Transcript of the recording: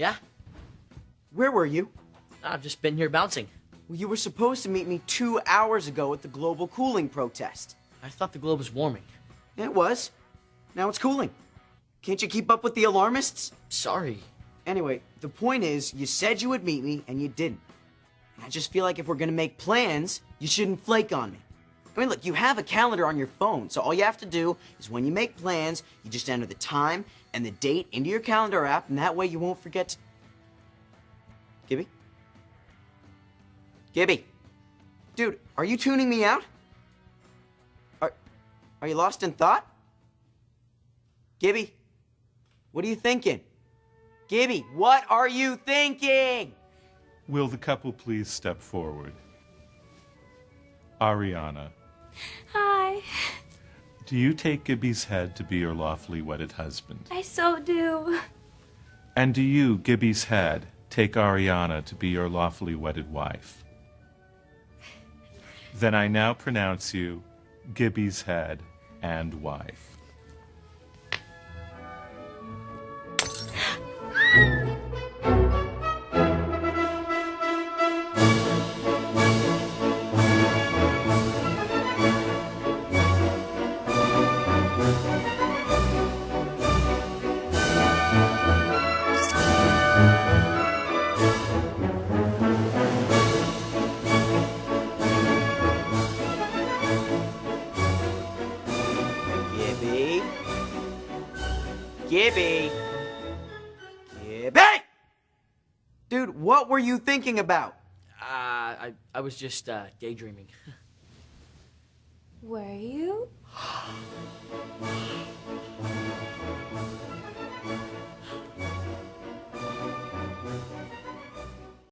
Yeah? Where were you? I've just been here bouncing. Well, you were supposed to meet me 2 hours ago at the global cooling protest. I thought the globe was warming. It was. Now it's cooling. Can't you keep up with the alarmists? Sorry. Anyway, the point is, you said you would meet me, and you didn't. And I just feel like if we're gonna make plans, you shouldn't flake on me. I mean, look, you have a calendar on your phone, so all you have to do is when you make plans, you just enter the time and the date into your calendar app, and that way you won't forget to... Gibby? Gibby! Dude, are you tuning me out? Are you lost in thought? Gibby? What are you thinking? Gibby, what are you thinking? Will the couple please step forward? Ariana. Hi. Do you take Gibby's head to be your lawfully wedded husband? I so do. And do you, Gibby's head, take Ariana to be your lawfully wedded wife? Then I now pronounce you Gibby's head and wife. Gibby! Gibby! Dude, what were you thinking about? I was just, daydreaming. Were you?